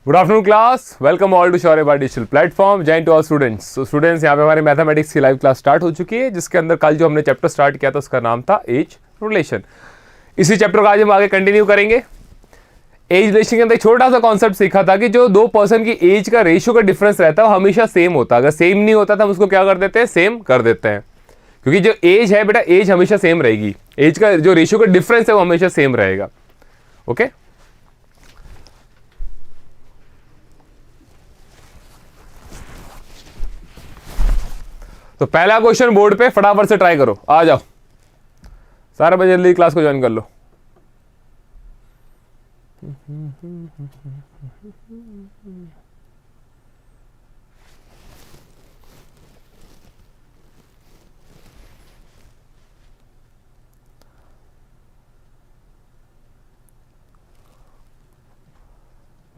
Good afternoon class, welcome all to Shaurya digital platform. जय to all students. तो students, यहाँ पे हमारी मैथमेटिक्स की लाइव क्लास स्टार्ट हो चुकी है, जिसके अंदर कल जो हमने चैप्टर स्टार्ट किया था उसका नाम था एज रिलेशन। इसी चैप्टर को आज हम आगे कंटिन्यू करेंगे। एज रिलेशन के अंदर एक छोटा सा कॉन्सेप्ट सीखा था कि जो दो पर्सन की एज का रेशियो का डिफरेंस रहता है वो हमेशा सेम होता है। अगर सेम नहीं होता तो हम उसको क्या कर देते हैं, सेम कर देते हैं। क्योंकि जो एज है बेटा, एज हमेशा सेम रहेगी, एज का जो रेशियो का डिफरेंस है वो हमेशा सेम रहेगा। ओके, तो पहला क्वेश्चन बोर्ड पे फटाफट से ट्राई करो, आ जाओ सारा बजे, जल्दी क्लास को ज्वाइन कर लो।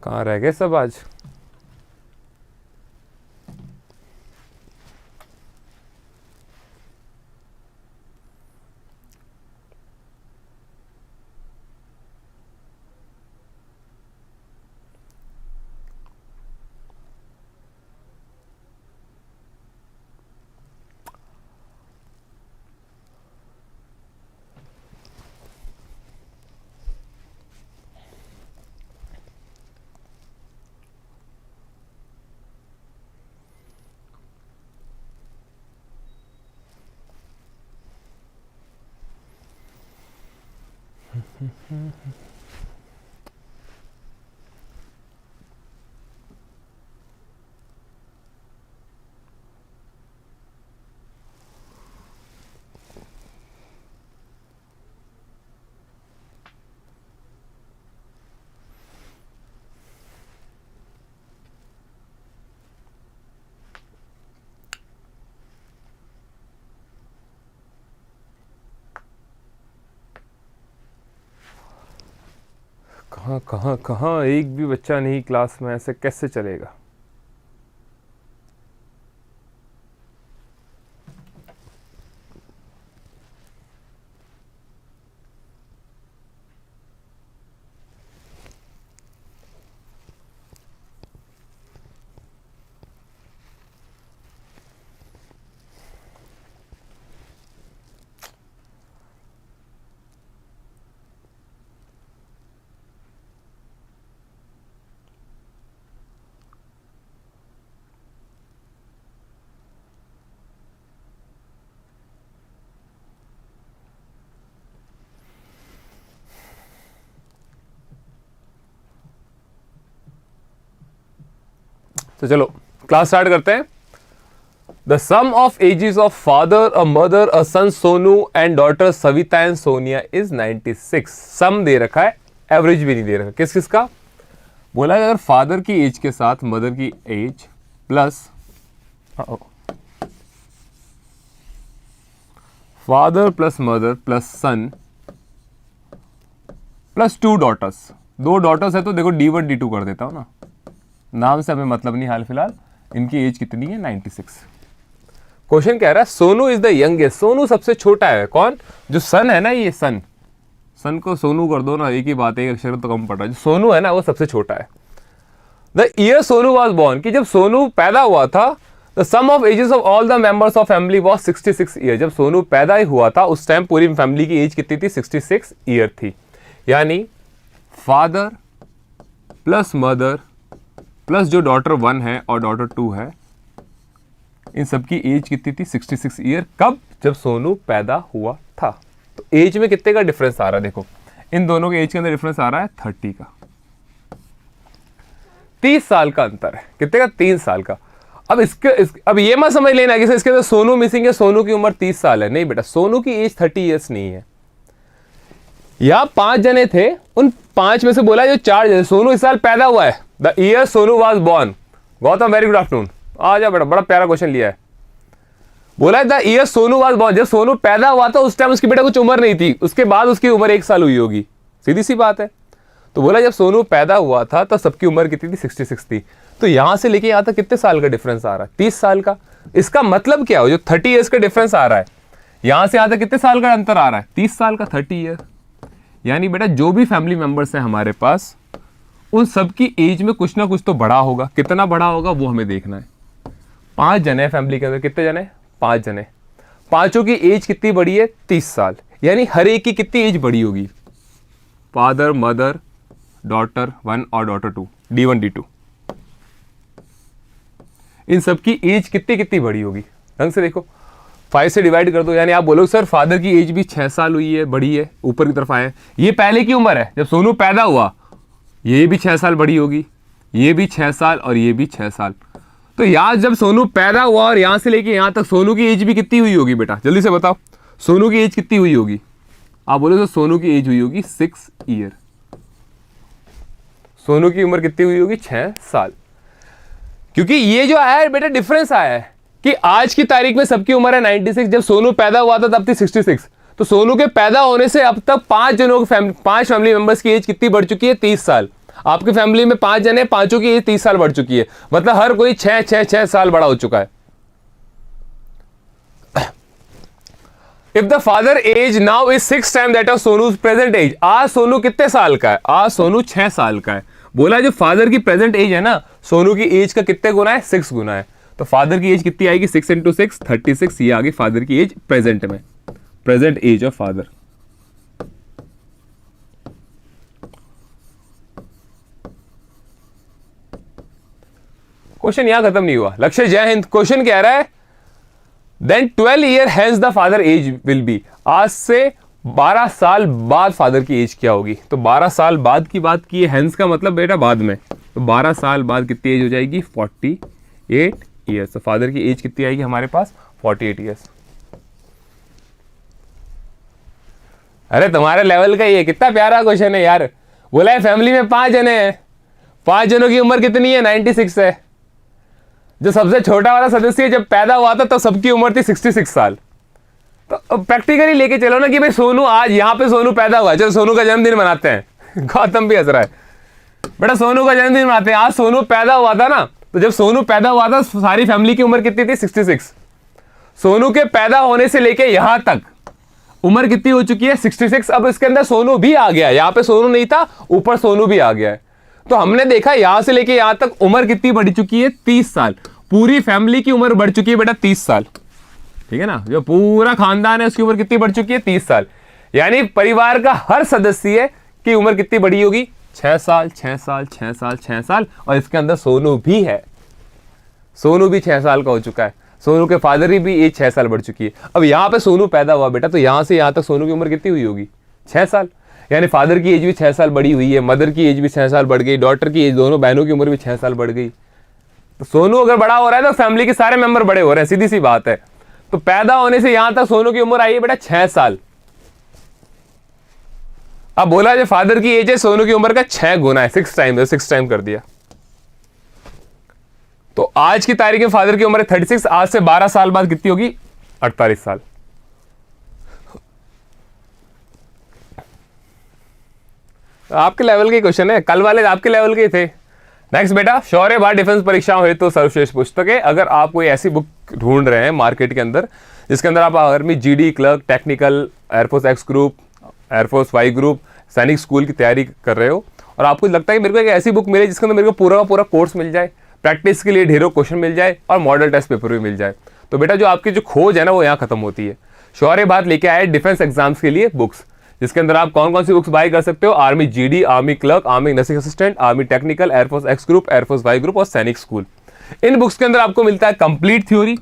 कहाँ रह गए सब आज? कहाँ कहाँ कहाँ एक भी बच्चा नहीं क्लास में, ऐसे कैसे चलेगा? तो चलो क्लास स्टार्ट करते हैं। The sum of ages of father, a mother, a son Sonu and daughter Savita and Sonia is 96। Sum दे रखा है, एवरेज भी नहीं दे रखा। किस किस का बोला है? अगर फादर की एज के साथ मदर की age plus father plus mother plus son plus 2 daughters. 2 daughters है तो देखो D1 D2 कर देता हूं ना, नाम से हमें मतलब नहीं। हाल फिलहाल इनकी एज कितनी है? 96। क्वेश्चन कह रहा है Sonu is the youngest. Sonu सबसे छोटा है। कौन? जो सन है ना, ये सन को सोनू कर दो ना, एक ही बात है, एक अक्षर तो कम पड़ रहा है। जो सोनू है ना वो सबसे छोटा है। The year Sonu was born, कि जब सोनू पैदा हुआ था, the sum of ages of all the members of family was 66 year. जब सोनू पैदा ही हुआ था उस टाइम पूरी फैमिली की एज कितनी थी? 66 ईयर थी। यानी फादर प्लस मदर प्लस जो डॉटर 1 है और डॉटर 2 है, इन सबकी एज कितनी थी? 66 ईयर। कब? जब सोनू पैदा हुआ था। तो एज में कितने का डिफरेंस आ रहा है? देखो इन दोनों के एज के अंदर डिफरेंस आ रहा है 30 का। 30 साल का अंतर है। कितने का? 3 साल का। अब अब ये मत समझ लेना कि इसके अंदर सोनू मिसिंग है, सोनू की उम्र 30 साल है। नहीं बेटा, सोनू की एज 30 ईयर्स नहीं है। यहां 5 जने थे, उन 5 में से बोला जो 4 जने, सोनू इस साल पैदा हुआ है। The year Sonu was born. Gautam very good afternoon, आ जा बेटा, बड़ा प्यारा क्वेश्चन लिया है। बोला the year Sonu was born, जब सोनू पैदा हुआ था उस टाइम उसकी बेटा कुछ उम्र नहीं थी, उसके बाद उसकी उम्र 1 साल हुई होगी। सीधी सी बात है। तो बोला जब सोनू पैदा हुआ था तो सबकी उम्र कितनी थी? 66 थी। तो यहां से लेके यहां तक कितने साल का डिफरेंस आ रहा है? 30 साल का। इसका मतलब क्या हो? जो 30 ईयर्स का डिफरेंस आ रहा है, यहां से यहां तक कितने साल का अंतर आ रहा है? 30 साल का, 30 ईयर। यानी बेटा जो भी फैमिली मेंबर्स हैं हमारे पास, उन सब की एज में कुछ ना कुछ तो बड़ा होगा, कितना बड़ा होगा वो हमें देखना है। 5 जने फैमिली के अंदर, कितने जने? 5 जने, पांचों की एज कितनी बड़ी है? 30 साल, यानी हर एक की कितनी एज बड़ी होगी? फादर, मदर, डॉटर 1 और डॉटर 2, D1 D2, इन सब की एज कितनी कितनी बड़ी होगी? ढंग से देखो, 5 से डिवाइड कर दो, यानी आप बोलो सर फादर की एज भी 6 साल हुई है, बड़ी है, ऊपर की तरफ आए। ये पहले की उम्र है जब सोनू पैदा हुआ, ये भी 6 साल बड़ी होगी, ये भी 6 साल और ये भी 6 साल। तो यहाँ जब सोनू पैदा हुआ और यहाँ से लेके यहाँ तक सोनू की एज भी कितनी हुई होगी बेटा? जल्दी से बताओ, सोनू की एज कितनी हुई होगी? आप बोलो तो सोनू की एज हुई होगी 6 ईयर। सोनू की उम्र कितनी हुई होगी? 6 साल। क्योंकि ये जो आया है बेटा डिफरेंस आया है कि आज की तारीख में सबकी उम्र है 96, जब सोनू पैदा हुआ था तब थी 66। तो सोनू के पैदा होने से अब तक 5 जनों की 5 फैमिली मेंबर्स की एज कितनी बढ़ चुकी है? 30 साल। आपकी फैमिली में 5 जने, पांचों की एज 30 साल बढ़ चुकी है, मतलब हर कोई 6 साल बड़ा हो चुका है। If the father age now is 6 time that of Sonu's present age, आज सोनू कितने साल का है? आज सोनू 6 साल का है। बोला जो फादर की प्रेजेंट एज है ना, सोनू की एज का कितने गुना है? 6 गुना है। तो फादर की एज कितनी आएगी? 6 × 6 36, ये आ गई फादर की एज प्रेजेंट में, present age of father. Question यहां खत्म नहीं हुआ। लक्ष्य जय हिंद। क्वेश्चन कह रहा है then 12 year hence the father age will be, आज से 12 साल बाद फादर की एज क्या होगी? तो 12 साल बाद की बात की है, हैंस का मतलब बेटा बाद में, तो 12 साल बाद कितनी एज हो जाएगी? 48 ईयर्स। तो फादर की एज कितनी आएगी हमारे पास? 48 ईयर्स। अरे तुम्हारे लेवल का ये कितना प्यारा क्वेश्चन है यार। बोला है फैमिली में 5 जने हैं, 5 जनों की उम्र कितनी है? 96 है। जो सबसे छोटा वाला सदस्य जब पैदा हुआ था तब सबकी उम्र थी 66 साल। तो प्रैक्टिकली लेके चलो ना कि भाई सोनू, आज यहाँ पे सोनू पैदा हुआ, चलो सोनू का जन्मदिन मनाते हैं। गौतम भी हंस रहा है बेटा, सोनू का जन्मदिन मनाते हैं। आज सोनू पैदा हुआ था ना, तो जब सोनू पैदा हुआ था सारी फैमिली की उम्र कितनी थी? 66। सोनू के पैदा होने से लेके यहां तक उम्र कितनी हो चुकी है? 66। अब इसके अंदर सोनू भी आ गया, यहां पे सोनू नहीं था, ऊपर सोनू भी आ गया है। तो हमने देखा यहां से लेके यहां तक उम्र कितनी बढ़ चुकी है? 30 साल। पूरी फैमिली की उम्र बढ़ चुकी है बेटा 30 साल, ठीक है ना। जो पूरा खानदान है उसकी उम्र कितनी बढ़ चुकी है? 30 साल। यानी परिवार का हर सदस्य की उम्र कितनी बढ़ी होगी? 6 साल, 6 साल, 6 साल, 6 साल। और इसके अंदर सोनू भी है, सोनू भी 6 साल का हो चुका है। सोनू के फादर की भी एज 6 साल बढ़ चुकी है। अब यहां पे सोनू पैदा हुआ बेटा, तो यहां से यहां तक सोनू की उम्र कितनी हुई होगी? 6 साल। यानी फादर की एज भी 6 साल बढ़ी हुई है, मदर की एज भी 6 साल बढ़ गई, डॉटर की एज, दोनों बहनों की उम्र भी 6 साल बढ़ गई। तो सोनू अगर बड़ा हो रहा है तो फैमिली के सारे मेंबर बड़े हो रहे हैं, सीधी सी बात है। तो पैदा होने से यहां तक सोनू की उम्र आई है बेटा 6 साल। अब बोला जो फादर की एज है सोनू की उम्र का 6 गुना है, 6 टाइम, 6 टाइम कर दिया। तो आज की तारीख में फादर की उम्र है 36, आज से 12 साल बाद कितनी होगी? 48 साल। आपके लेवल के क्वेश्चन है, कल वाले आपके लेवल के थे। नेक्स्ट बेटा, शौर्य भारत डिफेंस परीक्षाओं हेतु तो सर्वश्रेष्ठ पुस्तकें। अगर आप कोई ऐसी बुक ढूंढ रहे हैं मार्केट के अंदर जिसके अंदर आप army, GD, clerk, technical, air force X group, air force Y group, Sainik school की तैयारी कर रहे हो और आपको लगता है कि मेरे को एक ऐसी बुक मिले जिसके अंदर मेरे को पूरा का पूरा कोर्स मिल जाए, प्रैक्टिस के लिए ढेरों क्वेश्चन मिल जाए और मॉडल टेस्ट पेपर भी मिल जाए, तो बेटा जो आपकी जो खोज है ना वो यहाँ खत्म होती है। शौर्य भारत लेके आए डिफेंस एग्जाम्स के लिए बुक्स, जिसके अंदर आप कौन कौन सी बुक्स बाय कर सकते हो? Army GD, army clerk, army nursing assistant, army technical, air force X group, air force Y group और सैनिक स्कूल। इन बुक्स के अंदर आपको मिलता है कंप्लीट थ्योरी,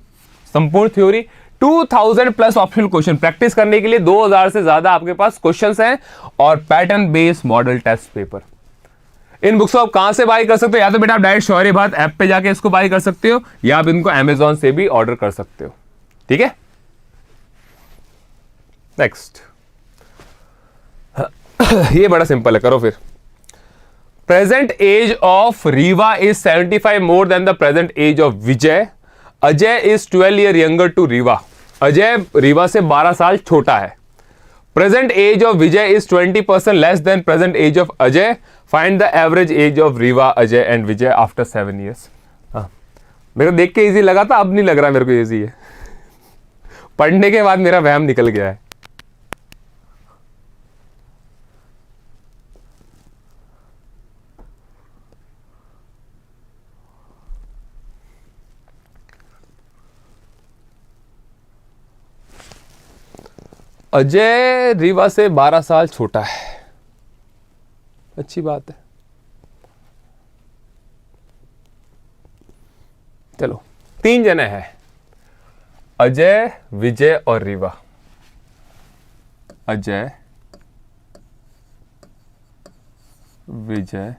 संपूर्ण theory, 2000 plus optional question. Practice करने के लिए 2000 से ज्यादा आपके पास क्वेश्चंस हैं और pattern based model test paper. इन बुक्स को आप कहां से बाय कर सकते हो? या तो बेटा आप डायरेक्ट शौर्य भारत ऐप पे जाके इसको बाय कर सकते हो या आप इनको अमेजॉन से भी ऑर्डर कर सकते हो, ठीक है। नेक्स्ट, ये बड़ा सिंपल है, करो फिर। Present age of Reeva is 75 more than the present age of Vijay. Ajay is 12 year younger to Reeva. Ajay Reeva से 12 साल छोटा है। Present age of Vijay is 20% less than present age of Ajay. Find the average age of Reeva, Ajay and Vijay after 7 years. मेरे को देख के easy लगा था, अब नहीं लग रहा मेरे को इजी है। पढ़ने के बाद मेरा वहम निकल गया है। अजय रीवा से 12 साल छोटा है, अच्छी बात है। चलो 3 जने हैं, अजय, विजय और रीवा। अजय, विजय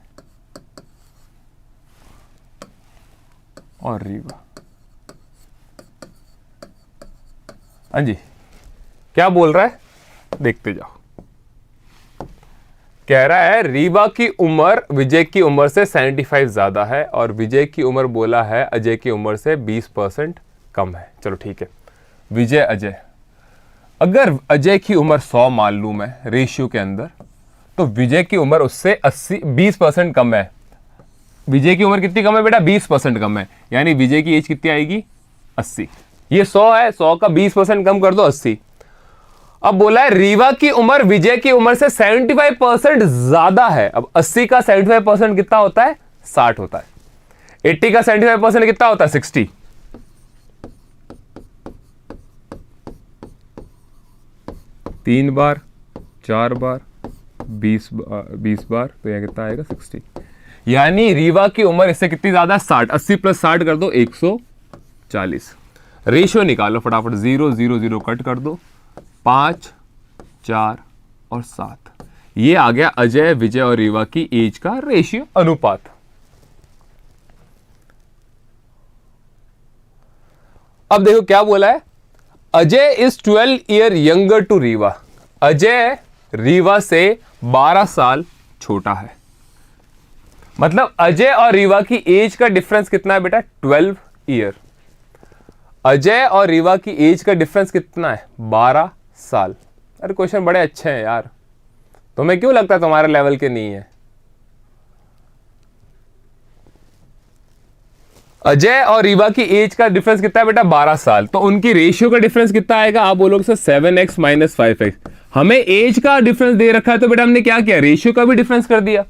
और रीवा। हाँ जी, क्या बोल रहा है देखते जाओ। कह रहा है रीवा की उम्र विजय की उम्र से 75 ज्यादा है और विजय की उम्र बोला है अजय की उम्र से 20% कम है। चलो ठीक है, विजय अजय, अगर अजय की उम्र 100 मान लूं मैं रेशियो के अंदर, तो विजय की उम्र उससे 20% कम है। विजय की उम्र कितनी कम है बेटा? 20% कम है, यानी विजय की एज कितनी आएगी? 80। ये 100 है, 100 का 20% कम कर दो 80। अब बोला है रीवा की उम्र विजय की उम्र से 75% ज्यादा है। अब 80 का 75% कितना होता है? 60 होता है। 80 का 75% कितना होता है? 60। तीन बार, 4 बार, 20 बार, तो यह कितना आएगा? 60। यानी रीवा की उम्र इससे कितनी ज्यादा है? 60। 80 प्लस 60 कर दो 140। रेशियो निकालो फटाफट, 0 0 0 कट कर दो, 5 4 और 7। ये आ गया अजय, विजय और रीवा की एज का रेशियो, अनुपात। अब देखो क्या बोला है, Ajay is 12 year younger to Reeva. Ajay Reeva से 12 साल छोटा है। मतलब अजय और रीवा की एज का डिफरेंस कितना है बेटा? 12 ईयर। अजय और रीवा की एज का डिफरेंस कितना है? 12 साल। अरे क्वेश्चन बड़े अच्छे हैं यार, तुम्हें क्यों लगता है तुम्हारे लेवल के नहीं है? अजय और रीवा की एज का डिफरेंस कितना है बेटा? 12 साल। तो उनकी रेशियो का डिफरेंस कितना आएगा? आप बोलोगे सर 7x माइनस 5x। हमें एज का डिफरेंस दे रखा है, तो बेटा हमने क्या किया? रेशियो का भी डिफरेंस कर दिया,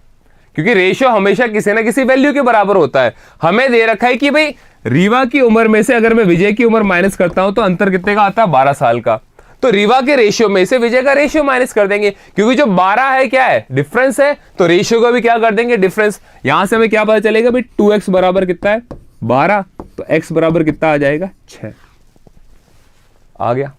क्योंकि रेशियो हमेशा किसी ना किसी वैल्यू के बराबर होता है। हमें दे रखा है कि भाई रीवा की उम्र में से अगर मैं विजय की उम्र माइनस करता हूं तो अंतर कितने का आता है? 12 साल का। तो रीवा के रेशियो में से विजय का रेशियो माइनस कर देंगे, क्योंकि जो 12 है क्या है? डिफरेंस है, तो रेशियो का भी क्या कर देंगे? डिफरेंस। यहां से हमें क्या पता चलेगा भाई? 2x बराबर कितना है? 12। तो x बराबर कितना आ जाएगा? 6 आ गया।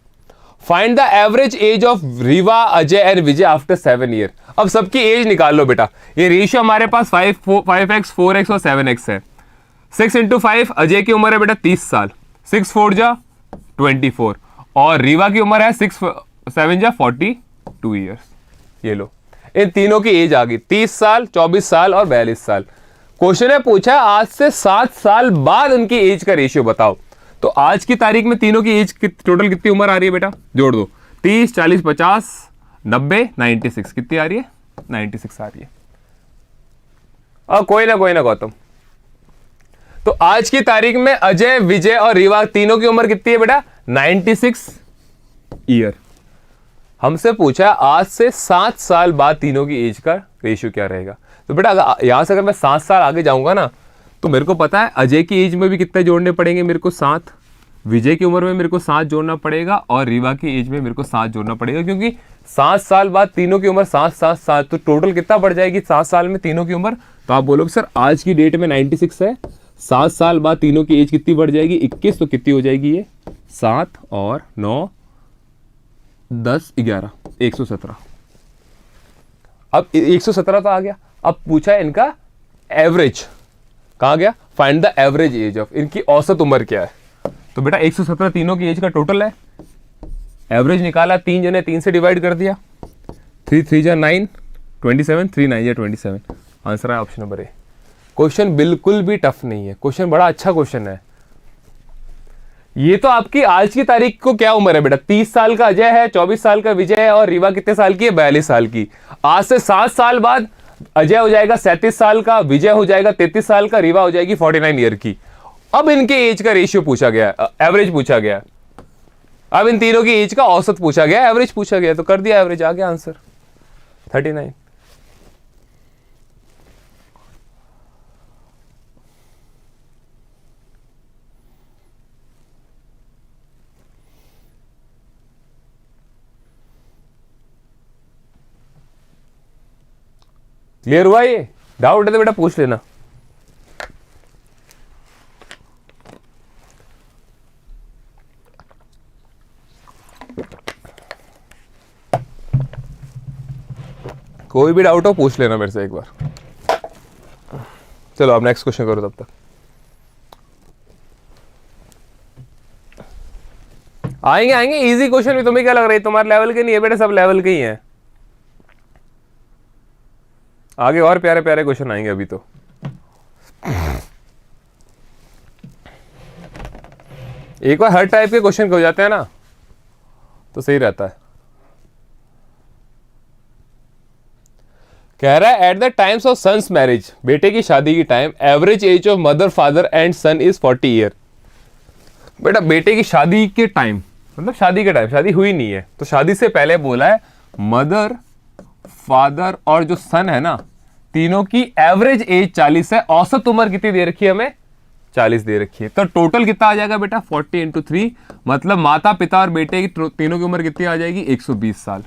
Find the average age of Reeva, Ajay and Vijay after 7 year. अब सबकी एज निकाल लो बेटा। ये रेशियो हमारे पास 5x 4x और 7x है। 6 इंटू 5, अजय की उम्र है बेटा 30 साल, 6 4 जा 24, और रीवा की उम्र है 6 7 जा 42 ईयर्स। ये लो, इन तीनों की एज आ गई, 30 साल, 24 साल और 42 साल। क्वेश्चन है पूछा आज से 7 साल बाद उनकी एज का रेशियो बताओ। तो आज की तारीख में तीनों की एज टोटल कितनी उम्र आ रही है बेटा? जोड़ दो, 30 40 50 90 96 कितनी आ रही है? 96 आ रही है। कोई ना गौतम, तो आज की तारीख में अजय, विजय और रीवा तीनों की उम्र कितनी है बेटा? 96 ईयर। हमसे पूछा आज से 7 साल बाद तीनों की एज का रेशियो क्या रहेगा। तो बेटा यहां से अगर मैं 7 साल आगे जाऊंगा ना, तो मेरे को पता है अजय की एज में भी कितने जोड़ने पड़ेंगे मेरे को? 7। विजय की उम्र में मेरे को 7 जोड़ना पड़ेगा, और रीवा की एज में मेरे को 7 जोड़ना पड़ेगा, क्योंकि 7 साल बाद तीनों की उम्र 7 7 7, तो टोटल कितना बढ़ जाएगी 7 साल में तीनों की उम्र? तो आप बोलोगे सर आज की डेट में 96 है, 7 साल बाद तीनों की एज कितनी बढ़ जाएगी? 21। तो कितनी हो जाएगी ये? 7 और 9 10 11 117। अब 117 तो आ गया। अब पूछा है इनका एवरेज, कहां गया? Find the average age of, इनकी औसत उम्र क्या है? तो बेटा 117 तीनों की एज का टोटल है, एवरेज निकाला, 3 जने 3 से डिवाइड कर दिया, 3 3 जा 9 27, 3 9 जा 27। आंसर है ऑप्शन नंबर ए। क्वेश्चन बिल्कुल भी टफ नहीं है, क्वेश्चन बड़ा अच्छा क्वेश्चन है। ये तो आपकी आज की तारीख को क्या उम्र है बेटा? 30 साल का अजय है, 24 साल का विजय है, और रीवा कितने साल की है? 42 साल की। आज से 7 साल बाद अजय हो जाएगा 37 साल का, विजय हो जाएगा 33 साल का, रीवा हो जाएगी 49 ईयर की। अब इनके एज का रेशियो पूछा गया, एवरेज पूछा गया। अब इन तीनों की एज का औसत पूछा गया, एवरेज पूछा गया, तो कर दिया एवरेज, आ गया आंसर 39। क्लियर हुआ? ये डाउट है तो बेटा पूछ लेना। कोई भी डाउट हो पूछ लेना मेरे से एक बार। चलो अब नेक्स्ट क्वेश्चन करो तब तक। आएंगे आएंगे इजी क्वेश्चन भी। तुम्हें क्या लग रहा है तुम्हारे लेवल के नहीं है बेटा, सब लेवल के ही हैं। आगे और प्यारे प्यारे क्वेश्चन आएंगे अभी तो। एक बार हर टाइप के क्वेश्चन हो जाते हैं ना तो सही रहता है। कह रहा है at the times of son's marriage, बेटे की शादी की time average age of mother father and son is 40 year. बेटा बेटे की शादी के टाइम मतलब शादी के टाइम, शादी हुई नहीं है तो शादी से पहले बोला है मदर फादर और जो सन है ना तीनों की एवरेज एज 40 है। औसत उम्र कितनी दे रखी है हमें? 40 दे रखी है। तो टोटल कितना आ जाएगा बेटा? 40 इंटू 3, मतलब माता पिता और बेटे की तीनों की उम्र कितनी आ जाएगी? 120 साल।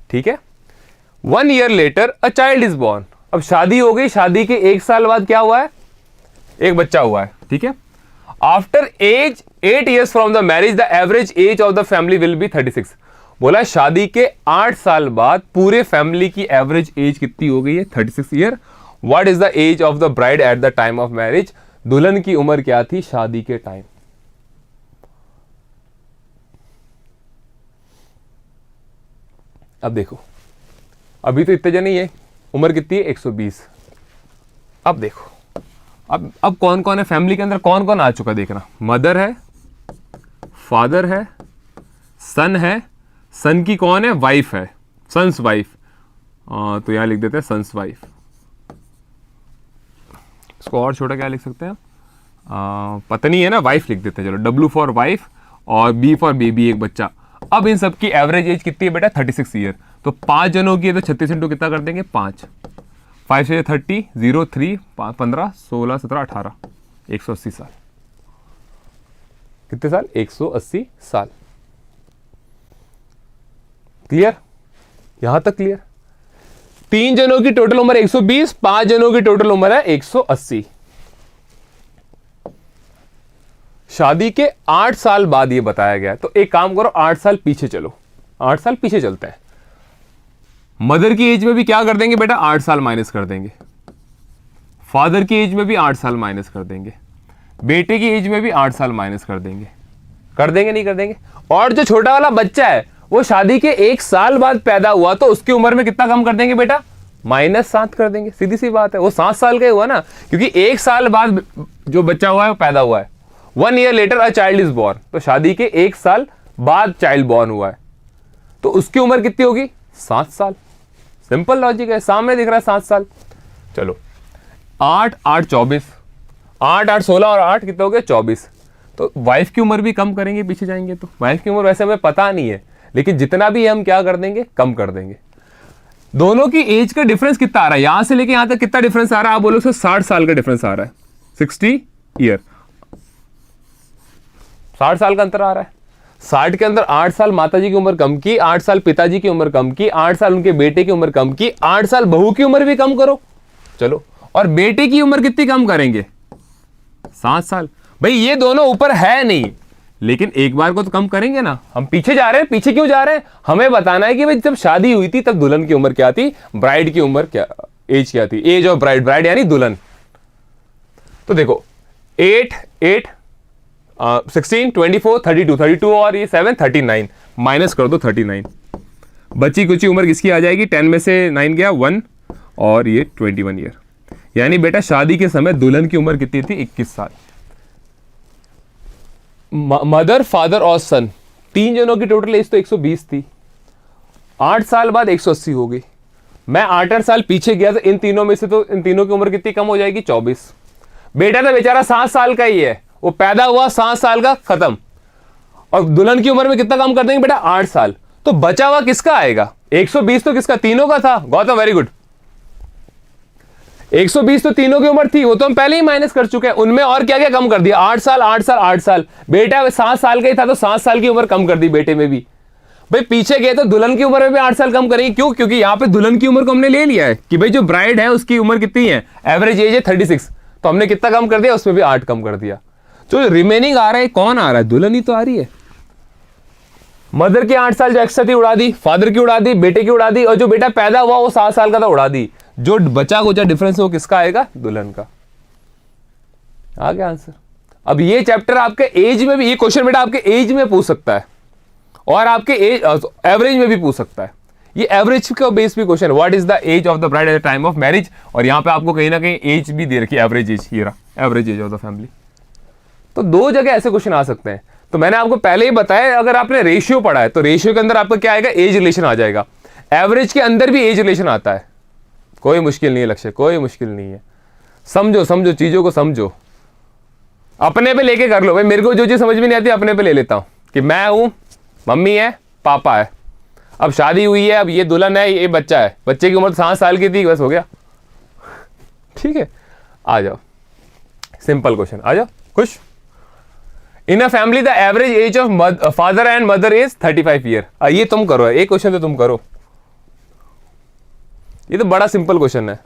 ठीक है। 1 year later a child is born. अब शादी हो गई, शादी के 1 साल बाद क्या हुआ है? एक बच्चा हुआ है। ठीक है। After age 8 years from the marriage the average age of the family will be 36। बोला शादी के 8 साल बाद पूरे फैमिली की एवरेज एज कितनी हो गई है? 36 year. What is the age of the bride at the time of marriage? दुल्हन की उम्र क्या थी शादी के टाइम? अब देखो अभी तो इतने जने ही है, उम्र कितनी है? 120। अब देखो अब कौन कौन है फैमिली के अंदर, कौन कौन आ चुका देखना। मदर है, फादर है, सन है, सन की कौन है? वाइफ है, सन्स वाइफ। तो यहां लिख देते हैं सन्स वाइफ। इसको और छोटा क्या लिख सकते हैं? पत्नी है ना, वाइफ लिख देते हैं। चलो W फॉर वाइफ और B फॉर बेबी, एक बच्चा। अब इन सबकी एवरेज एज कितनी है बेटा? 36 ईयर। तो 5 जनों की है तो 36 इंटू कितना कर देंगे? 5 से 30, 0 3 15 16 17 18 180 साल। कितने साल? 180 साल। क्लियर? यहां तक क्लियर? 3 जनों की टोटल उम्र 120, 5 जनों की टोटल उम्र है 180। शादी के 8 साल बाद ये बताया गया है। तो एक काम करो 8 साल पीछे चलो, 8 साल पीछे चलते हैं। मदर की एज में भी क्या कर देंगे बेटा? 8 साल माइनस कर देंगे। फादर की एज में भी 8 साल माइनस कर देंगे। बेटे की एज में भी 8 साल माइनस कर देंगे। कर देंगे नहीं कर देंगे? और जो छोटा वाला बच्चा है वो शादी के 1 साल बाद पैदा हुआ तो उसकी उम्र में कितना कम कर देंगे बेटा? -7 कर देंगे। सीधी सी बात है, वो 7 साल का ही हुआ ना, क्योंकि 1 साल बाद जो बच्चा हुआ है वो पैदा हुआ है। 1 year later a child is born, तो शादी के 1 साल बाद चाइल्ड बॉर्न हुआ है तो उसकी उम्र कितनी होगी? 7 साल। सिंपल लॉजिक है, सामने दिख रहा है 7 साल। चलो 8 8 24, 8 8 16 और 8 कितने हो गए? 24। तो वाइफ की उम्र भी कम करेंगे पीछे जाएंगे तो। वाइफ की उम्र वैसे हमें पता नहीं है लेकिन जितना भी हम क्या कर देंगे? कम कर देंगे। दोनों की एज का डिफरेंस कितना आ रहा है? यहां से लेके यहां तक कितना डिफरेंस आ रहा है? आप बोलो 60 साल का डिफरेंस आ रहा है। 60 ईयर, 60 साल का अंतर आ रहा है। 60 के अंदर 8 साल माताजी की उम्र कम की, 8 साल पिताजी की उम्र कम की, 8 साल उनके बेटे की उम्र कम की, 8 साल बहू की उम्र भी कम करो। चलो, और बेटे की उम्र कितनी कम करेंगे? 7 साल। भाई ये दोनों ऊपर है नहीं, लेकिन एक बार को तो कम करेंगे ना। हम पीछे जा रहे हैं, पीछे क्यों जा रहे हैं? हमें बताना है कि भाई जब शादी हुई थी तब दुल्हन की उम्र क्या थी, ब्राइड की उम्र क्या, एज क्या थी? एज ऑफ ब्राइड, ब्राइड यानी दुल्हन। तो देखो 8 8 16 24 32 32 और ये 7 39, माइनस कर दो 39। बची कुची उम्र किसकी आ जाएगी? 10 में से 9 गया 1 और ये 21 ईयर। यानी बेटा शादी के समय दुल्हन की उम्र कितनी थी? 21 साल। मदर फादर और सन, 3 जनों की टोटल एज तो 120 थी। 8 साल बाद 180 हो गई। मैं 8 साल पीछे गया तो इन तीनों में से तो इन तीनों की उम्र कितनी कम हो जाएगी? 24। बेटा तो बेचारा 7 साल का ही है, वो पैदा हुआ 7 साल का, खत्म। और दुल्हन की उम्र में कितना कम कर देंगे बेटा? 8 साल। तो बचा हुआ किसका आएगा? 120 तो किसका? तीनों का था। Gautam very good. 120 तो तीनों की उम्र थी, वो तो हम पहले ही माइनस कर चुके हैं। उनमें और क्या क्या कम कर दिया? 8 साल 8 साल 8 साल। बेटा 7 साल का ही था तो 7 साल की उम्र कम कर दी बेटे में भी। भाई पीछे गए तो दुल्हन की उम्र में भी 8 साल कम करेंगे, क्यों? क्योंकि यहाँ पे दुल्हन की उम्र को हमने ले लिया है कि भाई जो ब्राइड है उसकी उम्र कितनी है, एवरेज एज है 36, तो हमने कितना कम कर दिया, उसमें भी 8 कम कर दिया। जो रिमेनिंग आ रहा है कौन आ रहा है, दुल्हन ही तो आ रही है। मदर की 8 साल जो एक्स्ट्रा थी उड़ा दी, फादर की उड़ा दी, बेटे की उड़ा दी, और जो बेटा पैदा हुआ वो 7 साल का था उड़ा दी। जो बचा कुचा डिफरेंस वो किसका आएगा, दुल्हन का। आ गया आंसर। अब ये चैप्टर आपके एज में भी, ये क्वेश्चन बेटा आपके एज में पूछ सकता है और आपके एज एवरेज में भी पूछ सकता है। ये एवरेज का बेस भी question, what is the age of the bride at the time of marriage, और यहां पे आपको कहीं ना कहीं एज भी दे रखी है, एवरेज एज, ये रहा average age of the family. तो 2 जगह ऐसे क्वेश्चन आ सकते हैं। तो मैंने आपको पहले ही बताया, अगर आपने रेशियो पढ़ा है तो रेशियो के अंदर आपका क्या आएगा, एज रिलेशन आ जाएगा। एवरेज के अंदर भी एज रिलेशन आता है। कोई मुश्किल नहीं है लक्ष्य, कोई मुश्किल नहीं है। समझो समझो चीजों को समझो, अपने पे लेके कर लो। भाई मेरे को जो चीज समझ में नहीं आती अपने पे ले लेता हूं कि मैं हूं, मम्मी है, पापा है, अब शादी हुई है, अब ये दुल्हन है, ये बच्चा है, बच्चे की उम्र 7 साल की थी, बस हो गया। ठीक है, आ जाओ सिंपल क्वेश्चन, आ जाओ खुश। In a family the average age of father and mother is 35 year. ये तुम करो, एक क्वेश्चन तो तुम करो, ये तो बड़ा सिंपल क्वेश्चन है।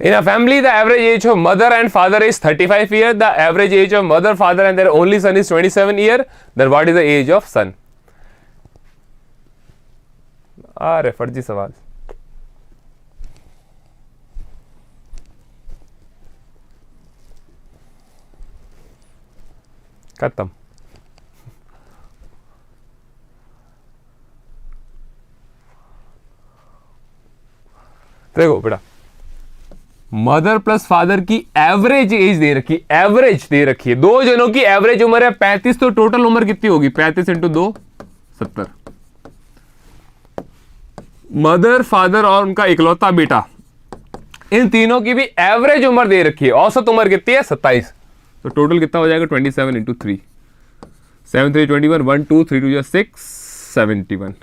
In a family, the average age of mother and father is 35 years. The average age of mother, father, and their only son is 27 years. Then what is the age of son? अरे फर्जी सवाल। खत्म। देखो बेटा, mother plus father की average as they रखी, average दे रखी है। 2 जनों की एवरेज उम्र है 35, तो टोटल उम्र कितनी होगी, 35 × 2 70। मदर, फादर और उनका इकलौता बेटा, इन तीनों की भी एवरेज उम्र दे रखी है। औसत उम्र कितनी है, 27, तो टोटल कितना हो जाएगा, 27 × 3, 7 3 21, 1 2 3 2 6 71।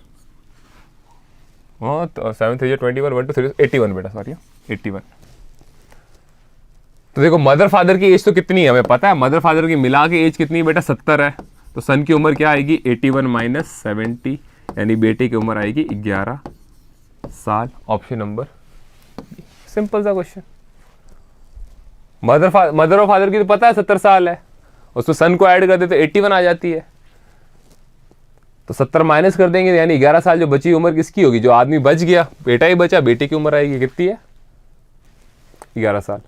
हाँ तो 7 3 21, 1 2 3 81 बेटा, सॉरी 81। तो देखो मदर फादर की एज तो कितनी है हमें पता है, मदर फादर की मिला के एज कितनी है बेटा, 70 है। तो सन की उम्र क्या आएगी, 81 - 70, यानी बेटे की उम्र आएगी 11 साल। ऑप्शन नंबर, सिंपल सा क्वेश्चन। मदर और फादर की तो पता है 70 साल है, उसमें सन को ऐड कर दे तो 81 आ जाती है। तो 70 माइनस कर देंगे, यानी 11 साल जो बची उम्र किसकी होगी, जो आदमी बच गया, बेटा ही बचा, बेटे की उम्र आएगी कितनी है, 11 साल।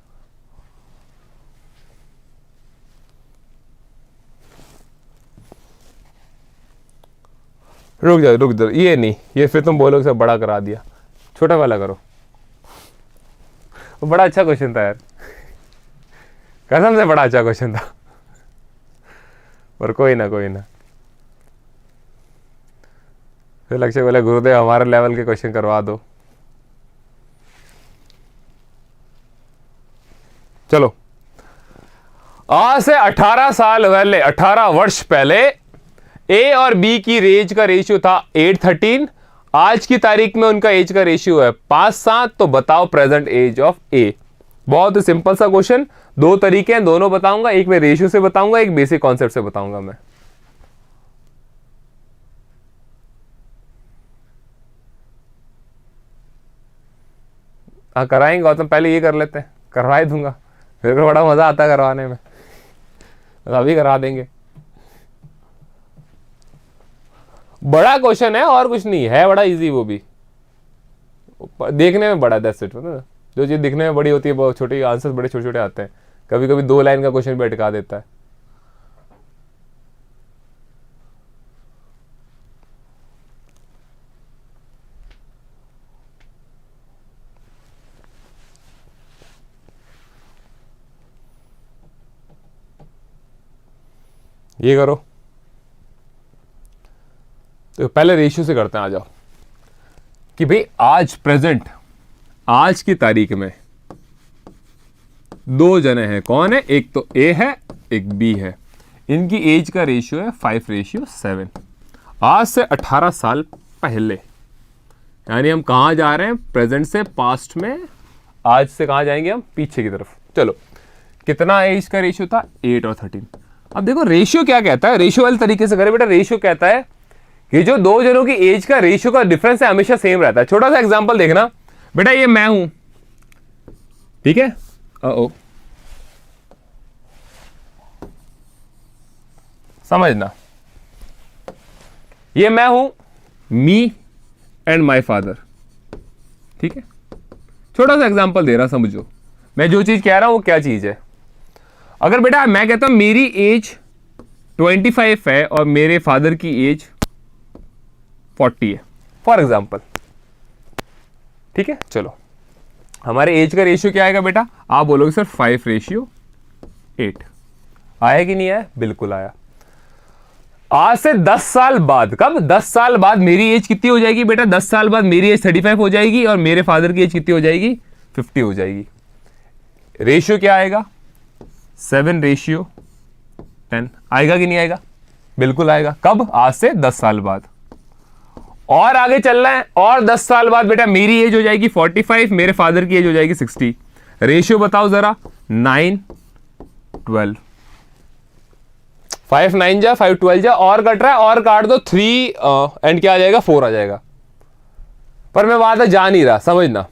रुक जाओ, ये नहीं, ये फिर तुम बोलोगे सब बड़ा करा दिया, छोटा वाला करो। वो बड़ा अच्छा क्वेश्चन था यार, कसम से बड़ा अच्छा क्वेश्चन था, पर कोई ना फिर लक्ष्य बोले गुरुदेव हमारे लेवल के क्वेश्चन करवा दो। चलो, आज से 18 साल पहले, 18 वर्ष पहले ए और बी की एज का रेशियो था 8:13। आज की तारीख में उनका एज का रेशियो है 5:7। तो बताओ प्रेजेंट एज ऑफ ए। बहुत ही सिंपल सा क्वेश्चन, 2 तरीके हैं, दोनों बताऊंगा, एक में रेशियो से बताऊंगा, एक बेसिक कॉन्सेप्ट से बताऊंगा मैं। हाँ कराएंगे गौतम, पहले ये कर लेते हैं, करवा ही दूंगा, मेरे को बड़ा मजा आता है करवाने में, अभी करा देंगे। बड़ा क्वेश्चन है और कुछ नहीं है, बड़ा इजी, वो भी देखने में बड़ा, दैट्स इट। जो चीज दिखने में बड़ी होती है बहुत छोटी, आंसर्स बड़े छोटे छोटे आते हैं, कभी कभी 2 लाइन का क्वेश्चन भी अटका देता है। ये करो, तो पहले रेशियो से करते हैं, आ जाओ कि भाई आज प्रेजेंट, आज की तारीख में दो जने हैं, कौन है? एक तो ए है, एक बी है, इनकी एज का रेशियो है 5:7। आज से 18 साल पहले, यानी हम कहाँ जा रहे हैं? प्रेजेंट से पास्ट में, आज से कहाँ जाएंगे हम? पीछे की तरफ। चलो, कितना एज का रेशियो था? 8 और 13। अब देखो रेशियो क्या कहता है, रेशियो वाले तरीके से करें बेटा। रेशियो कहता है कि जो दो जनों की एज का रेशियो का डिफरेंस है हमेशा सेम रहता है। छोटा सा एग्जांपल देखना बेटा, ये मैं हूं, ठीक है, ओ समझना, ये मैं हूं, मी एंड माय फादर, ठीक है। छोटा सा एग्जांपल दे रहा, समझो मैं जो चीज कह रहा हूं वो क्या चीज है। अगर बेटा मैं कहता हूं मेरी एज 25 है और मेरे फादर की एज 40 है, फॉर एग्जाम्पल, ठीक है। चलो, हमारे एज का रेशियो क्या आएगा बेटा? आप बोलोगे सर 5:8। आया कि नहीं आया? बिल्कुल आया। आज से 10 साल बाद, कब? 10 साल बाद मेरी एज कितनी हो जाएगी बेटा? 10 साल बाद मेरी एज 35 हो जाएगी और मेरे फादर की एज कितनी हो जाएगी? 50 हो जाएगी। रेशियो क्या आएगा? 7:10। आएगा कि नहीं आएगा? बिल्कुल आएगा। कब? आज से 10 साल बाद। और आगे चलना है, और 10 साल बाद बेटा मेरी एज हो जाएगी 45, मेरे फादर की एज हो जाएगी 60। रेशियो बताओ जरा, 9:12। 5 9 जा, 5 12 जा, और कट रहा है, और काट दो 3 एंड क्या आ जाएगा? 4 आ जाएगा। पर मैं वहां तक जा नहीं रहा, समझना।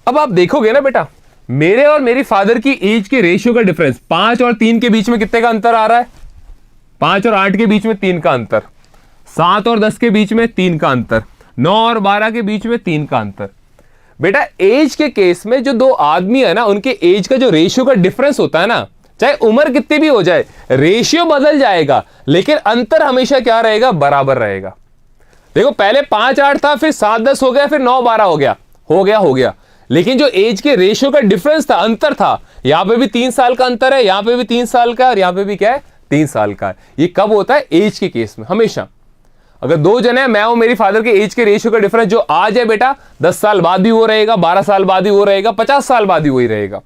अब आप देखोगे ना बेटा, मेरे और मेरी फादर की एज के रेशियो का डिफरेंस 5 और 3 के बीच में कितने का अंतर आ रहा है? 5 और 8 के बीच में 3 का अंतर, 7 और 10 के बीच में 3 का अंतर, 9 और 12 के बीच में 3 का अंतर। बेटा एज के केस में जो दो आदमी है ना, उनके एज का जो रेशियो का डिफरेंस होता है ना, चाहे उम्र कितनी भी हो जाए, रेशियो बदल जाएगा लेकिन अंतर हमेशा क्या रहेगा? बराबर रहेगा। देखो पहले 5 8 था, फिर 7 10 हो गया, फिर 9 12 हो गया, लेकिन जो एज के रेशियो का डिफरेंस था, अंतर था, यहां पे भी 3 साल का अंतर है, यहां पे भी 3 साल का, और यहां पे भी क्या है? 3 साल का है। ये कब होता है? एज के केस में हमेशा। अगर दो जने हैं, मैं और मेरी फादर के एज के रेशियो का डिफरेंस जो आज है बेटा, 10 साल बाद भी वो रहेगा, 12 साल बाद भी वो रहेगा, 50 साल बाद भी वही रहेगा।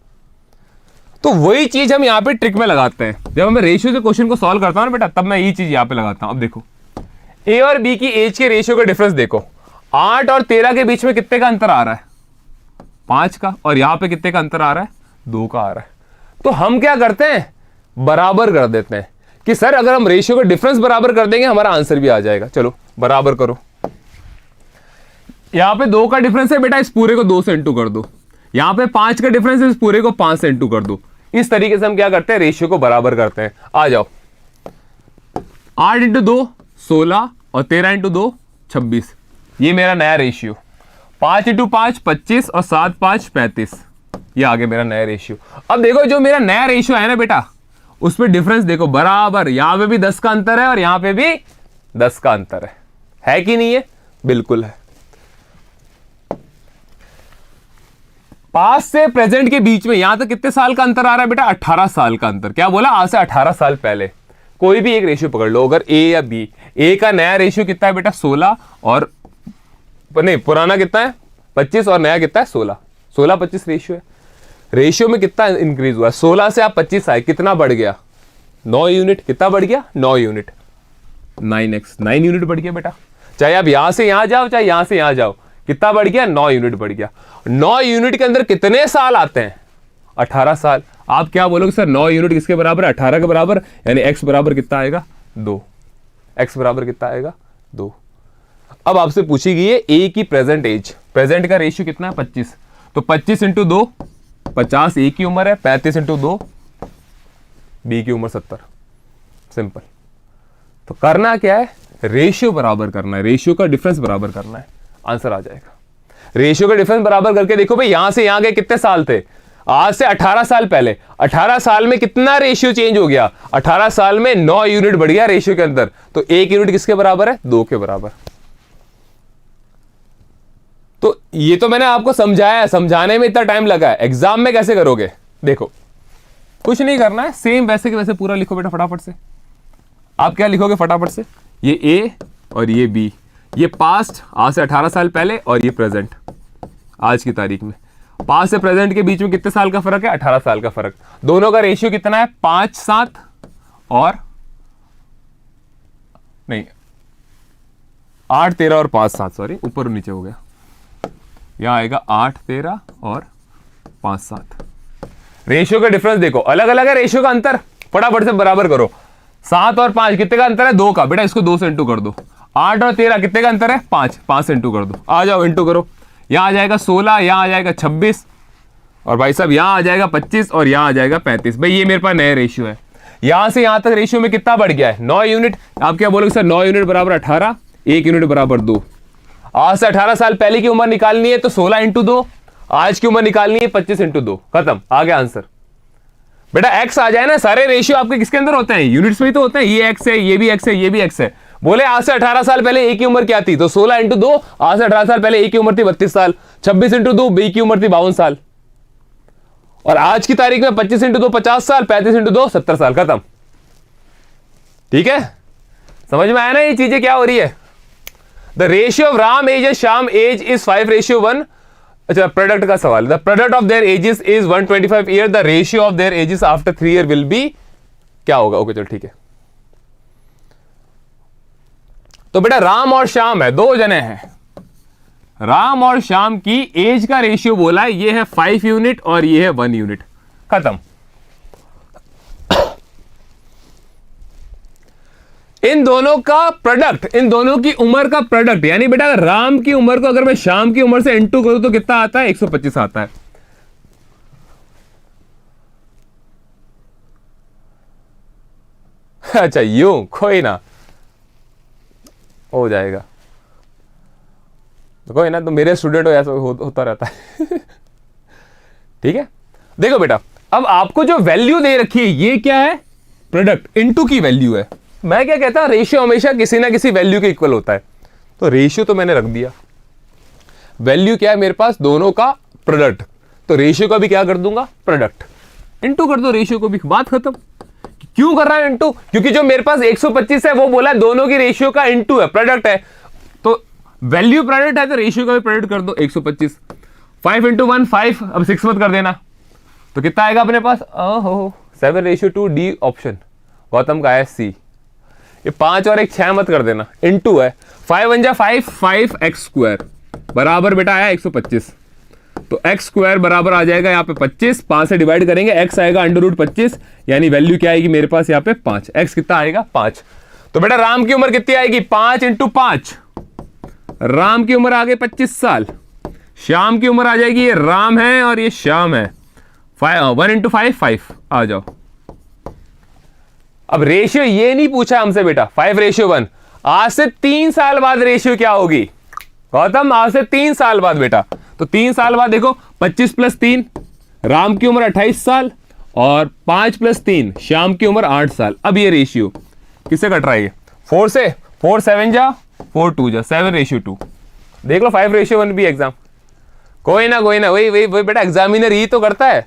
तो वही चीज हम यहां पे ट्रिक में लगाते हैं। जब मैं रेशियो से क्वेश्चन को सॉल्व करता हूं ना बेटा, तब मैं ये चीज यहां पे लगाता हूं। अब देखो, ए और बी की एज के रेशियो का डिफरेंस देखो, 8 और 13 के बीच में कितने का अंतर आ रहा है? 5 का। और यहां पे कितने का अंतर आ रहा है? 2 का आ रहा है। तो हम क्या करते हैं? बराबर कर देते हैं कि सर अगर हम रेशियो का डिफरेंस बराबर कर देंगे हमारा आंसर भी आ जाएगा। चलो बराबर करो। यहां पे 2 का डिफरेंस है बेटा, इस पूरे को 2 से इंटू कर दो। यहां पे 5 का डिफरेंस है, इस पूरे को 5 से इंटू कर दो। इस तरीके से हम क्या करते हैं? रेशियो को बराबर करते हैं। आ जाओ, 8 इंटू 2 16 और 13 इंटू 2 26। ये मेरा नया रेशियो। 5 इंटू 5 25 और 7 5 35। ये आगे मेरा नया रेशियो। अब देखो जो मेरा नया रेशियो है ना बेटा, उसमें डिफरेंस देखो बराबर, यहां पे भी 10 का अंतर है और यहां पे भी 10 का अंतर है कि नहीं है? बिल्कुल है। पास्ट से प्रेजेंट के बीच में यहां तक कितने साल का अंतर आ रहा है बेटा? 18 साल का अंतर। क्या बोला? आज से 18 साल पहले। कोई भी एक रेशियो पकड़ लो, अगर ए या बी। ए का नया रेशियो कितना है बेटा? 16 और नहीं, पुराना कितना है? 25 और नया कितना है? 16। 16-25 रेशियो है। रेशियो में कितना इंक्रीज हुआ? 16 से आप 25 आए, कितना बढ़ गया? 9 यूनिट। कितना बढ़ गया? 9 यूनिट। 9x 9 यूनिट बढ़ गया बेटा। चाहे आप यहां से यहां जाओ, चाहे यहां से यहां जाओ, कितना बढ़ गया? 9 यूनिट बढ़ गया। 9 यूनिट के अंदर कितने साल आते हैं? 18 साल। आप क्या बोलोगे सर 9 यूनिट किसके बराबर है? 18 के बराबर, यानी x बराबर कितना आएगा? 2। x बराबर कितना आएगा? 2। अब आपसे पूछी गई है a की प्रेजेंट एज। प्रेजेंट का रेशियो कितना है? 25। तो 25 इंटू 2 50 a की उम्र है, 35 इंटू 2 b की उम्र 70। सिंपल। तो करना क्या है? रेशियो बराबर करना है, रेशियो का डिफरेंस बराबर करना है, आंसर आ जाएगा। रेशियो का डिफरेंस बराबर करके देखो भाई, यहां से यहां गए कितने साल थे? आज से 18 साल पहले। 18 साल में कितना रेशियो चेंज हो गया? 18 साल में 9 यूनिट बढ़ गया रेशियो के अंदर। तो 1 यूनिट किसके बराबर है? 2 के बराबर। तो ये तो मैंने आपको समझाया है, समझाने में इतना टाइम लगा है। एग्जाम में कैसे करोगे? देखो कुछ नहीं करना है, सेम वैसे के वैसे पूरा लिखो बेटा फटाफट से। आप क्या लिखोगे फटाफट से? ये ए और ये बी, ये पास्ट आज से 18 साल पहले, और ये प्रेजेंट आज की तारीख में। पास्ट से प्रेजेंट के बीच में कितने साल का फर्क है? 18 साल का फर्क। दोनों का रेशियो कितना है? 5-7 और नहीं 8-13 और 5-7, सॉरी ऊपर और नीचे हो गया। यहां आएगा 8-13 और 5-7। रेशियो का डिफरेंस देखो, अलग अलग है रेशियो का अंतर, फटाफट से बराबर करो। 7 और 5 कितने का अंतर है? 2 का। बेटा इसको 2 से इंटू कर दो। 8 और 13 कितने का अंतर है? 5 से इंटू कर दो। आ जाओ इंटू करो। यहां आ जाएगा 16, यहां आ जाएगा 26 और भाई साहब यहां आ जाएगा 25 और यहां आ जाएगा 35। भाई ये मेरे पास नया रेशियो है। यहां से यहां तक रेशियो में कितना बढ़ गया है? 9 यूनिट। आप क्या बोलोगे सर? 9 यूनिट बराबर 18, 1 यूनिट बराबर 2। आज से 18 साल पहले की उम्र निकालनी है तो 16 इंटू 2, आज की उम्र निकालनी है 25 इंटू 2, खत्म, आ गया आंसर। बेटा एक्स आ जाए ना, सारे रेशियो आपके किसके अंदर होते हैं? यूनिट्स में ही तो होते हैं। ये एक्स है, ये भी एक्स है, ये भी एक्स है। बोले आज से 18 साल पहले ए की उम्र क्या थी? तो 16 इंटू 2, आज से 18 साल पहले ए की उम्र थी 32 साल। 26 इंटू 2, बी की उम्र थी 52 साल। और आज की तारीख में 25 इंटू 2 50 साल, 35 इंटू 2 70 साल, खत्म। ठीक है, समझ में आया ना ये चीजें क्या हो रही है? The ratio of Ram age and Shyam age is 5:1। अच्छा, प्रोडक्ट का सवाल। The product of their ages is 125 year. The ratio of their ages after 3 year will be, क्या होगा? ओके चलो ठीक है। तो बेटा राम और श्याम है, 2 जने हैं। राम और श्याम की एज का रेशियो बोला है, ये है 5 यूनिट और ये है 1 यूनिट, खत्म। इन दोनों का प्रोडक्ट, इन दोनों की उम्र का प्रोडक्ट, यानी बेटा राम की उम्र को अगर मैं श्याम की उम्र से इंटू करूं तो कितना आता है? 125 आता है। अच्छा यूं, कोई ना, हो जाएगा, कोई ना, तो मेरे स्टूडेंट हो ऐसा होता रहता है। ठीक है, देखो बेटा अब आपको जो वैल्यू दे रखी है ये क्या है? प्रोडक्ट इनटू की वैल्यू है। मैं क्या कहता हूं, रेशियो हमेशा किसी ना किसी वैल्यू के इक्वल होता है। तो रेशियो तो मैंने रख दिया, वैल्यू क्या है मेरे पास? दोनों का प्रोडक्ट। तो रेशियो का भी क्या कर दूंगा? प्रोडक्ट। इनटू कर दो रेशियो को भी, बात खत्म। क्यों कर रहा है इनटू? क्योंकि जो मेरे पास 125 है वो बोला दोनों की रेशियो का इनटू है, प्रोडक्ट है। तो वैल्यू प्रोडक्ट है तो रेशियो का भी प्रोडक्ट कर दो 125। 5 इंटू 1 5, अब 6 मत कर देना, तो कितना आएगा अपने पास? 7:2, डी ऑप्शन गौतम का है, सी। ये 5 और 1 6 मत कर देना, इनटू है। 5 1 जा 5, 5x² बराबर बेटा आया 125। तो x² बराबर आ जाएगा यहाँ पे 25, 5 से डिवाइड करेंगे, x आएगा √25, यानी वैल्यू क्या आएगी मेरे पास यहाँ पे? 5। x कितना आएगा? 5। तो बेटा राम की उम्र कितनी आएगी? 5 इंटू 5, राम की उम्र आ गई 25 साल। श्याम की उम्र आ जाएगी, ये राम है और ये श्याम है, 1 इंटू 5 5। आ जाओ, अब रेशियो ये नहीं पूछा हमसे बेटा, 5:1। आज से 3 साल बाद रेशियो क्या होगी गौतम? आज से 3 साल बाद बेटा, तो 3 साल बाद देखो 25 + 3, राम की उम्र 28 साल और 5 + 3 श्याम की उम्र 8 साल। अब ये रेशियो किससे कट रहा है? 4 से। 4 7 जा 4 2 जा 7:2। देख लो 5:1 भी एग्जाम, कोई ना वही बेटा एग्जामिनर ही तो करता है।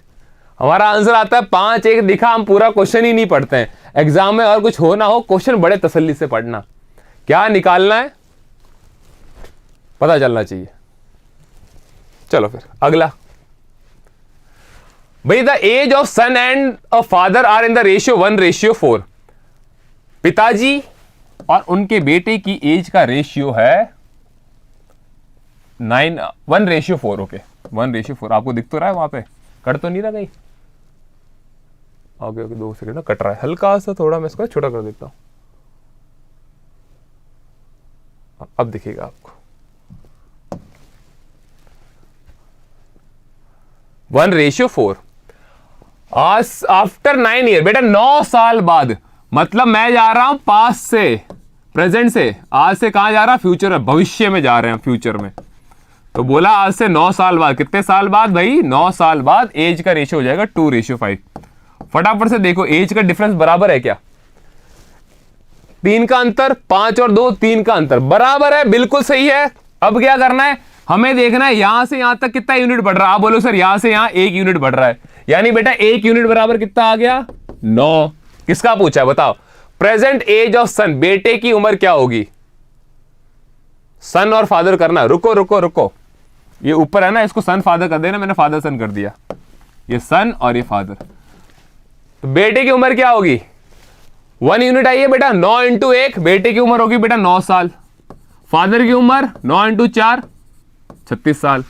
हमारा आंसर आता है 5 1 दिखा, हम पूरा क्वेश्चन ही नहीं पढ़ते हैं एग्जाम में। और कुछ हो ना हो, क्वेश्चन बड़े तसल्ली से पढ़ना, क्या निकालना है पता चलना चाहिए। चलो फिर अगला, भाई the age of son and a father are in the ratio 1:4। पिताजी और उनके बेटे की एज का रेशियो है 1:4। ओके 1:4, आपको दिख तो रहा है वहां पे? कट तो नहीं रहा कहीं? ओके 2 सेकंड ना, कट रहा है हल्का सा, थोड़ा मैं इसको छोटा कर देता हूं, अब दिखेगा आपको। 1:4 आज आफ्टर 9 ईयर बेटा, 9 साल बाद। मतलब मैं जा रहा हूं पास्ट से, प्रेजेंट से, आज से कहां जा रहा? फ्यूचर में, भविष्य में जा रहे हैं, फ्यूचर में। तो बोला आज से 9 साल बाद, कितने साल बाद भाई? 9 साल बाद एज का रेशियो हो जाएगा 2:5। फटाफट से देखो एज का डिफरेंस बराबर है क्या? 3 का अंतर, 5 और 2 3 का अंतर बराबर है, बिल्कुल सही है। अब क्या करना है हमें? देखना है यहां से यहां तक कितना यूनिट बढ़ रहा है। आप बोलो सर यहां से यहां 1 यूनिट बढ़ रहा है, यानी बेटा 1 यूनिट बराबर कितना आ गया? 9। किसका पूछा है बताओ? प्रेजेंट एज ऑफ सन, बेटे की उम्र क्या होगी? सन और फादर करना, रुको रुको रुको, ये ऊपर है ना, इसको सन फादर कर देना, मैंने फादर सन कर दिया, ये सन और ये फादर। तो बेटे की उम्र क्या होगी, 1 यूनिट आई है बेटा, 9 इंटू 1, बेटे की उम्र होगी बेटा 9 साल, फादर की उम्र 9 इंटू 4 36 साल।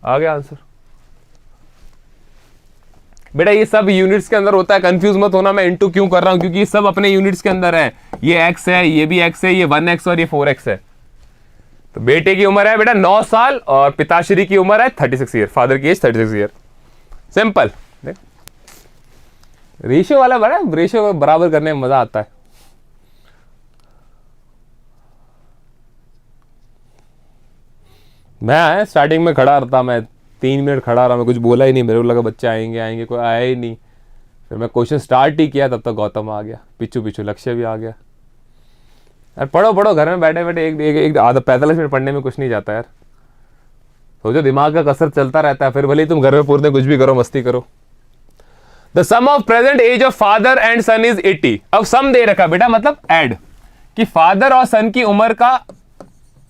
आ गया आंसर बेटा। ये सब यूनिट्स के अंदर होता है, कंफ्यूज मत होना मैं इंटू क्यों कर रहा हूं, क्योंकि ये सब अपने यूनिट्स के अंदर है। ये x है, ये भी x है, ये 1x और ये 4x है। तो बेटे की उम्र है बेटा 9 साल और पिताश्री की उम्र है 36 ईयर, फादर की एज 36 ईयर। सिंपल। रेशियो वाला बड़ा, रेशियो बराबर करने में मजा आता है। मैं स्टार्टिंग में खड़ा रहता, मैं 3 मिनट खड़ा रहा, मैं कुछ बोला ही नहीं, मेरे को लगा बच्चे आएंगे आएंगे, कोई आया ही नहीं। फिर मैं क्वेश्चन स्टार्ट ही किया, तब तक गौतम आ गया, पीछू पीछू लक्ष्य भी आ गया। यार पढ़ो पढ़ो, घर में बैठे बैठे एक आधा 45 मिनट पढ़ने में कुछ नहीं जाता यार। सोचो दिमाग का कसरत चलता रहता है, फिर भले ही तुम घर में पूरे दिन कुछ भी करो, मस्ती करो। The sum of present age of father and son is 80। अब सम दे रखा बेटा, मतलब ऐड, कि फादर और सन की उम्र का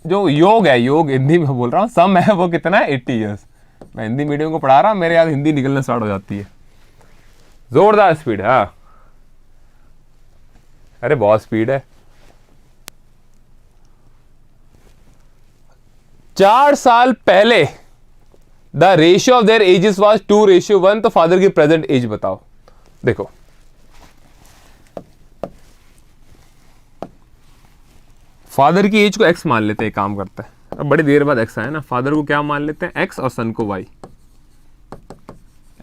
जो योग है, योग हिंदी में बोल रहा हूं, सम है वो कितना है 80 ईयर्स। मैं हिंदी मीडियम को पढ़ा रहा हूं, मेरे याद हिंदी निकलना स्टार्ट हो जाती है, जोरदार स्पीड। हाँ अरे बहुत स्पीड है। 4 साल पहले the ratio of their edges was 2:1, तो फादर की प्रेजेंट एज बताओ। देखो फादर की एज को x मान लेते हैं, काम करता है, अब बड़ी देर बाद x आया ना, फादर को क्या मान लेते हैं x और सन को y,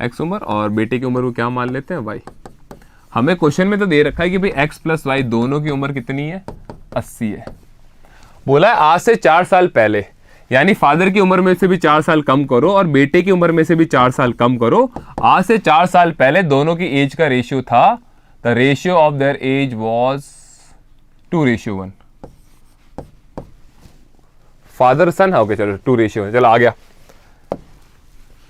x उम्र, और बेटे की उम्र को क्या मान लेते हैं y। हमें क्वेश्चन में तो दे रखा है कि भाई x प्लस y दोनों की उम्र कितनी है, 80 है। बोला है आज से 4 साल पहले, यानी फादर की उम्र में से भी 4 साल कम करो और बेटे की उम्र में से भी 4 साल कम करो। आज से 4 साल पहले दोनों की एज का रेशियो था, the ratio of their age was 2:1। Father son, okay चलो 2:1, चलो आ गया।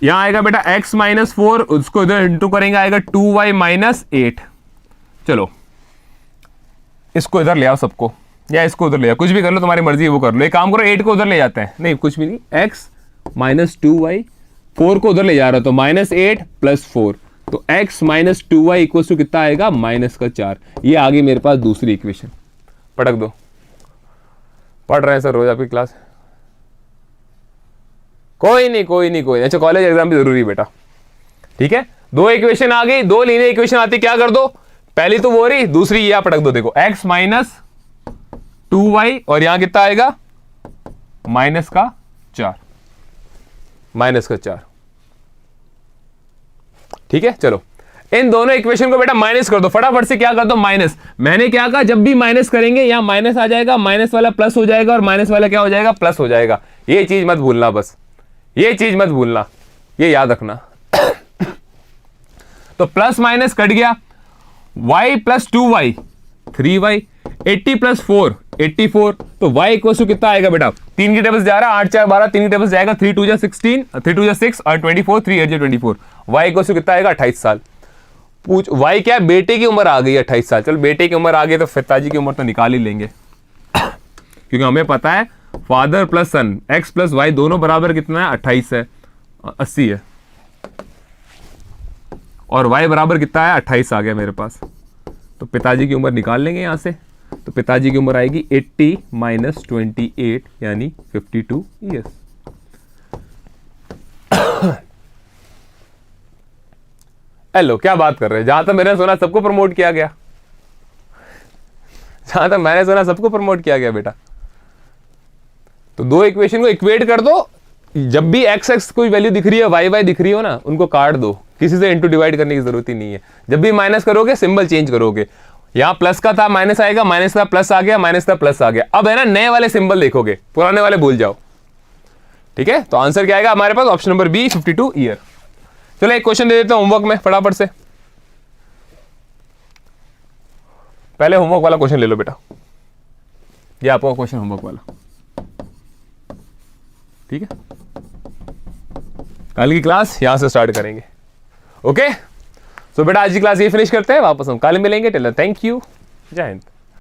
यहां आएगा बेटा x माइनस 4, उसको इधर इंटू करेंगे, आएगा 2y माइनस 8। चलो इसको इधर ले आओ सबको, या इसको उधर ले आओ, कुछ भी कर लो, तुम्हारी मर्जी है वो कर लो। एक काम करो 8 को उधर ले जाते हैं, नहीं कुछ भी नहीं, x माइनस 2y, 4 को उधर ले जा रहा तो -8 प्लस 4, तो x minus 2y equal to कितना आएगा, -4। ये आ गई मेरे पास दूसरी इक्वेशन। पटक दो, पढ़ रहे हैं सर रोज आपकी क्लास, कोई नहीं कोई नहीं कोई नहीं। अच्छा कॉलेज एग्जाम भी जरूरी है बेटा, ठीक है। 2 इक्वेशन आ गई, 2 लीनियर इक्वेशन आती, क्या कर दो, पहली तो वो रही, दूसरी ये पटक दो। देखो x माइनस 2y और यहां कितना आएगा, -4, -4, ठीक है। चलो इन दोनों इक्वेशन को बेटा माइनस कर दो, फटाफट से क्या कर दो, माइनस। मैंने क्या कहा, जब भी माइनस करेंगे यहां माइनस आ जाएगा, माइनस वाला प्लस हो जाएगा और माइनस वाला क्या हो जाएगा, प्लस हो जाएगा। ये चीज मत भूलना, बस ये चीज मत भूलना, ये याद रखना। तो प्लस माइनस कट गया, y plus 2y 3y, 80 plus 4 84, तो y इक्वल टू कितना आएगा बेटा, 3 की टेबल से जा रहा है, 8 4 12, 3 की टेबल से जाएगा, 3 2 16, 3 2 6 और 24, 3 8 24, y इक्वल टू कितना आएगा, 28 साल। पूछ y क्या है, बेटे की उम्र आ गई 28 साल। चल बेटे की उम्र आ गई तो पिताजी की उम्र तो निकाल ही लेंगे, क्योंकि हमें पता है फादर प्लस सन x प्लस y दोनों बराबर कितना है, 28 है, 80 है, और y बराबर कितना है, 28 आ गया मेरे पास। तो पिताजी की उम्र निकाल लेंगे यहां से, तो पिताजी की उम्र आएगी 80 माइनस 28 यानी 52 ईयर्स। हेलो क्या बात कर रहे हैं, जहां तक मैंने सुना सबको प्रमोट किया गया, जहां तक मैंने सुना सबको प्रमोट किया गया बेटा। तो 2 इक्वेशन को इक्वेट कर दो, जब भी x x कोई वैल्यू दिख रही है, y y दिख रही हो ना, उनको काट दो, किसी से इंटू डिवाइड करने की जरूरत ही नहीं है। जब भी माइनस करोगे सिंबल चेंज करोगे, यहां प्लस का था माइनस आएगा, माइनस का प्लस आ गया, माइनस का प्लस आ गया। अब है ना नए वाले सिंबल देखोगे, पुराने वाले भूल जाओ, ठीक है। तो आंसर क्या आएगा हमारे पास, ऑप्शन नंबर बी 52 ईयर। चलो एक क्वेश्चन दे देता हूं होमवर्क में फटाफट से, पहले होमवर्क वाला क्वेश्चन ले लो बेटा, ये आपका क्वेश्चन होमवर्क वाला, ठीक है। कल की क्लास यहां से स्टार्ट करेंगे, ओके। सो बेटा आज की क्लास ये फिनिश करते हैं, वापस हम कल मिलेंगे। टिल देन थैंक यू, जय हिंद।